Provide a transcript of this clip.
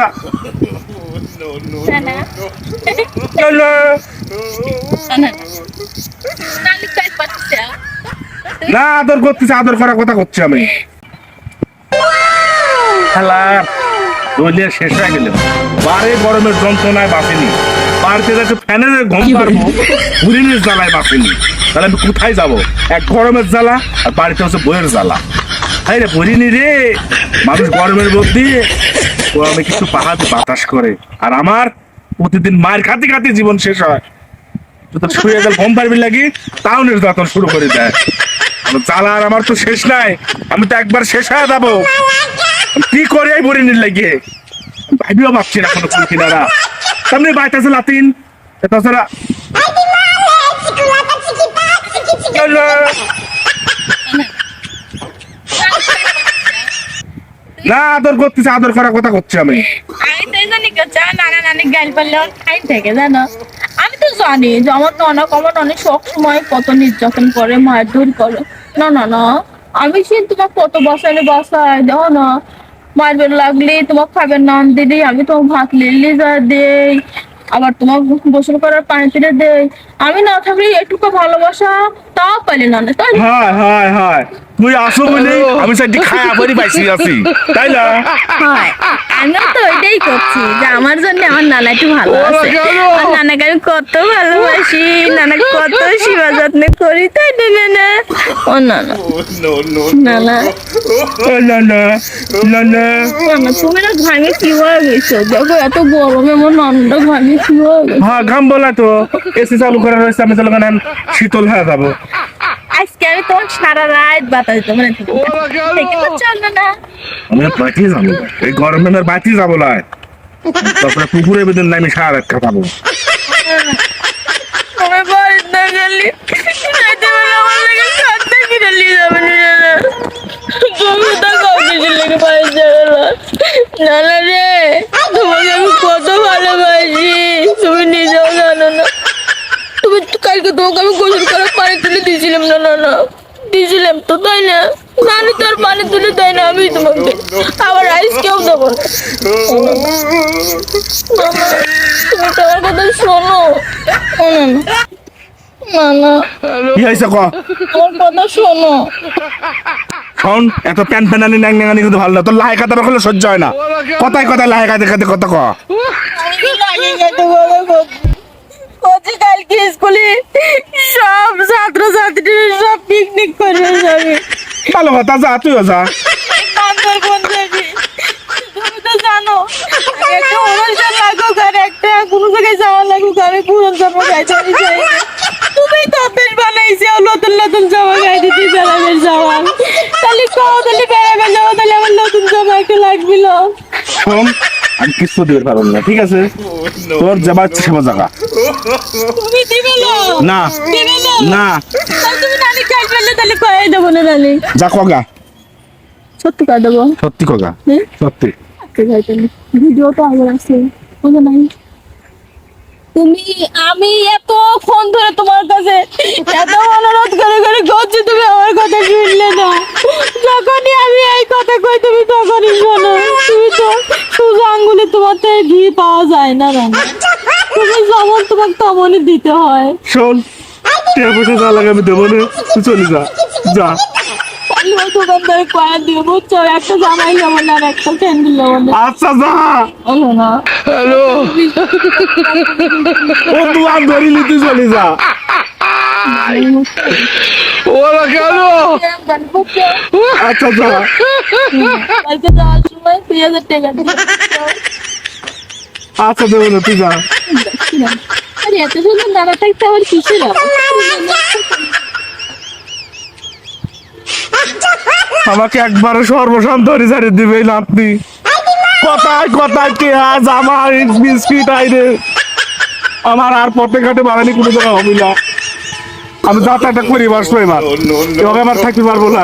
না আদর করতেছে, আদর করার কথা করছি আমি। শেষ হয়ে গেল, বারে গরমের যন্ত্রণায় বাঁচেনি, বাড়িতে যাচ্ছে ফ্যানের ঘুম পারবো, হরিণের জ্বালায় বাঁচেনি। তাহলে আমি কোথায় যাবো? এক গরমের জ্বালা, আর বাড়িতে হচ্ছে বইয়ের জ্বালা। হাই রে হরিণী রে, মানুষ গরমের মধ্যে গরমে কিছু পাহাড়ে বাতাস করে, আর আমার প্রতিদিন মায়ের খাতে খাতে জীবন শেষ হয়। তো শুয়ে গেল ঘুম পারবি লাগি, তাও নির্যাতন শুরু করে দেয়। জ্বালা আর আমার তো শেষ নাই, আমি তো একবার শেষ হয়ে যাবো। কি করে এই হরিণীর লাগিয়ে ভাবিও ভাবছি না কোনো ফুল কিনারা। সামনে বাইতেছে লাতিন, তাছাড়া না আদর করতেছে, আদর করার কথা করছি আমি। আমি তো জানি যে আমার অনেক সব সময় কত নির্যাতন করে, মারধর করে। না না না, আমি সে তোমার কত বসালে বসাই দাও না, মারবেন লাগলে তোমার খাবেন নাম দিলে আমি তোমার ভাত লিলি যা দেই, আবার তোমার গোসল করার পানি তুলে দেই। আমি না থাকলে একটুকু ভালোবাসা তাও পাইলে না। হায় হায় হায়, তুই আসো বলে আমি সাইডে খায়া পরি পাইছি আছি, তাই না? আমি তো ওইটাই করছি যে আমার জন্য আমার নানা একটু ভালো আছে। আর নানাকে আমি কত ভালোবাসি, নানা কত সেবা যত্ন করি, তাই না? না ও নানা নানা তুমি না ঘামে কি হয়ে গেছো? দেখো এত গরমে আমার নানাটা ঘামে কি হয়ে গেছে। হ্যাঁ ঘাম বলা তো, এসি চালু করা রয়েছে, আমি তাহলে শীতল হয়ে যাবো। আজকে আমি তোমার সারা রাত বাতাস দিতে মানে চলো না, আমি বাকি যাবো এই গরমে, আমার বাকি যাবো না। তারপরে পুকুরে বেদিন আমি সারা রাত কাটাবো। তুমি বাড়িতে না গেলে রাতেবেলা আমার লাগে খাদ্য কিনে নিয়ে যাবে না। তুমি তো কাউকে লেগে বাড়ি যাবে না। নানা রে, তোমাকে আমি কত ভালোবাসি, তুমি নিজেও জানো না। তুমি কালকে তোমাকে আমি গোসল করার পানি তুলে দিয়েছিলাম না? না দিয়েছিলাম তো, তাই না? নানি তোর পানি তুলে দেয় না, আমি তোমাকে আবার আইস কেউ দেবো না। তুমি তোমার কথা শোনো না, কি হয়েছে ক? আমার কথা শোনো। শোন, এত প্যান প্যানানি ন্যাং ন্যাঙানি কিন্তু ভালো না, তোর লাই কাটা রাখলে সহ্য হয় না। কথায় কথায় লাই কাটে কাটে কথা ক। কালকে স্কুলে সব ছাত্র ছাত্রী সব পিকনিক করে যাবে। ভালো কথা, যা তুইও যা। তুমি তো জানো একটা অনুষ্ঠান লাগুক আর একটা কোনো জায়গায় যাওয়া লাগুক, আমি পুরো জামা গাইতে চাই। তুমি তো বেশ বানাইছো নতুন নতুন জামা গাই দিতে, বেড়াবের জামা। তাহলে তাহলে বেড়াবের জামা, তাহলে আমার নতুন জামা একটা লাগবিল। শোন, আমি কিছু দিতে পারবো না, ঠিক আছে? তোর যাবার সেবা জায়গা তুমি দিবে না দিবে না। তুমি নানি খাই ফেললে তাহলে কয়ে দেবো না নানি। যা কগা, সত্যি কয়ে দেবো। সত্যি কগা, সত্যি। ভিডিও তো আগে আছে, বুঝো নাই? তুমি আমি এত ফোন ধরে তোমার কাছে এত অনুরোধ করে করে করছি, তুমি আমার কথা শুনলে না। যখনই আমি এই কথা কই তুমি তখনই শোনো। তুমি তো সোজা আঙ্গুলে তোমার তো ঘি পাওয়া যায় না রান্না, তুমি যেমন তোমাকে তেমনই দিতে হয়। শোন, টিয়া পয়সা যা লাগে আমি দেবো না, তুই চলে যা, যা। দোকানদারে কয়া দিও, বুঝছো? একটা জামাই যাবো না আর একটা স্যান্ডেল যাবো না। আচ্ছা যা। হলো না? হ্যালো, ও তুই আর ধরি নিতে চলে যা। ওরা কেন? আচ্ছা যা। কালকে যাওয়ার সময় 2000 টাকা দিও। আচ্ছা দেবো না, তুই যা। আরে এত সুন্দর দাদা থাকতে আমার কিসে যাবো? আমাকে একবারে সর্বশান্ত হরিচারি দিবে না আপনি। কথায় কথায় কেয়া জামা বিস্কিট আইরে আমার আর পথে ঘাটে বাড়ানি কোনো জায়গা হবে না। আমি যাতায়াত করি বাসবো, এবার আমার থাকতে পারবো না।